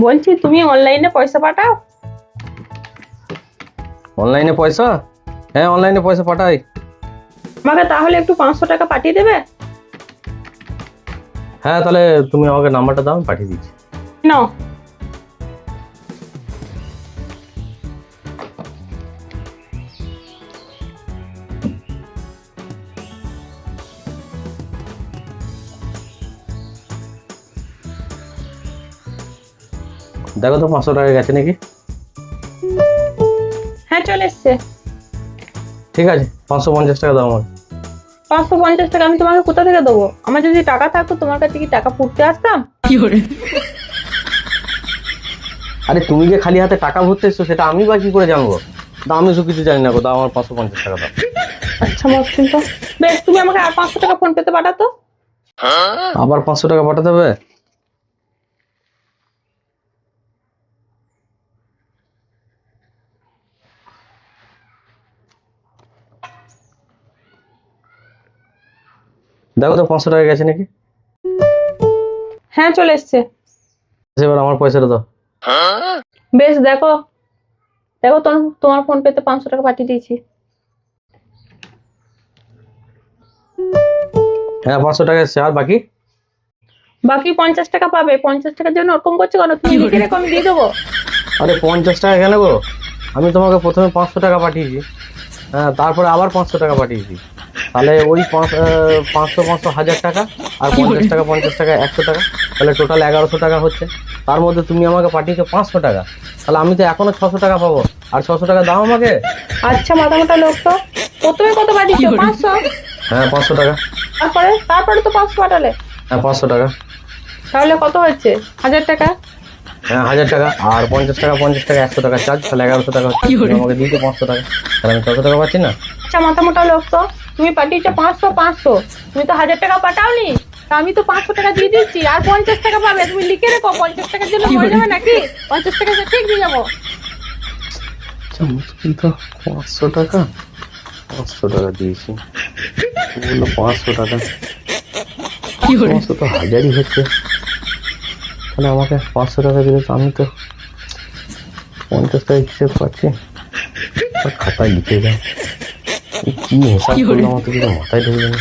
বলছি তুমি অনলাইনে পয়সা পাঠাও? অনলাইনে পয়সা? হ্যাঁ, অনলাইনে পয়সা পাঠাই। আমাকে তাহলে একটু 500 টাকা পাঠিয়ে দেবে? হ্যাঁ, তাহলে তুমি আমাকে নাম্বারটা দাও, আমি পাঠিয়ে দিচ্ছি। নাও। দেখো তো 500 টাকা গেছে নাকি। হ্যাঁ, চলে এসছে। ঠিক আছে, 550 টাকা দাও আমার। 550 টাকা আমি তোমাকে কোথা থেকে দেবো? আমার যদি টাকা থাকতো তোমার কাছে কি টাকা ফুটতে আসতাম? আরে তুমি যে খালি হাতে টাকা ভরতে এসছো সেটা আমি বা কি করে জানবো? তা আমি তো কিছু জানি না গো, দাও আমার 550 টাকা দাও। আচ্ছা মসৃণ তো। বেশ, তুমি আমাকে আর 500 টাকা ফোন পেতে পাঠাতো। আবার 500 টাকা পাঠাতে হবে? দেখো তো 500 টাকা গেছে নাকি। হ্যাঁ, চলে এসছে। এবার আমার পয়সাটা দাও। বেশ, দেখো দেখো তোমার ফোন পেতে 500 টাকা পাঠিয়ে দিয়েছি। হ্যাঁ, 500 টাকা এসছে, আর বাকি? বাকি 50 টাকা পাবে। 50 টাকার জন্য ওরকম করছো কেন? তুমি লিখে রেখো, আমি দিয়ে দেবো। আরে 50 টাকা কেন গো? আমি তোমাকে প্রথমে 500 টাকা পাঠিয়েছি, হ্যাঁ, তারপরে আবার 500 টাকা পাঠিয়েছি। তাহলে ওই 500 500 1000 টাকা, আর 50 টাকা 50 টাকা 100 টাকা, তাহলে টোটাল 1100 টাকা হচ্ছে। তার মধ্যে তুমি আমাকে পাঠিয়েছো 500 টাকা, তাহলে আমি তো এখনো 600 টাকা পাবো। আর 600 টাকা দাও আমাকে। আচ্ছা মাথা মোটা লোক তো। প্রথমে কত পাঠিয়েছো? 500। হ্যাঁ, 500 টাকা। তারপরে তারপরে তো 500 পাঠালে। হ্যাঁ, 500 টাকা। তাহলে কত হচ্ছে? 1000 টাকা। হ্যাঁ, 1000 টাকা, আর 50 টাকা 50 টাকা 100 টাকা চার্জ, তাহলে 1100 টাকা হচ্ছে। তুমি আমাকে দিয়েছো 500 টাকা, তাহলে আমি 600 টাকা পাচ্ছি না। আচ্ছা মাথা মোটা লোক তো। তুমি পাঠিয়েছো 500 500। তুমি তো 1000 টাকা পাঠাওনি। তা আমি তো 500 টাকা দিয়ে দিচ্ছি, আর 50 টাকা পাবে। তুমি লিখে রেখো, 50 টাকার জন্য হয়ে যাবে নাকি? 50 টাকা ঠিক দিয়ে যাবো। আচ্ছা, মুশকিল তো। 500 টাকা, 500 টাকা দিয়েছি, বললো 500 টাকা, 500 তো হাজারই হচ্ছে। তাহলে আমাকে 500 টাকা দিলে তো আমি তো 50 টাকা হিসেব পাচ্ছি। খাতায় লিখে যাও, কি হিসাব করলাম আমার তো কিছু মাথায় ঢুকবে না।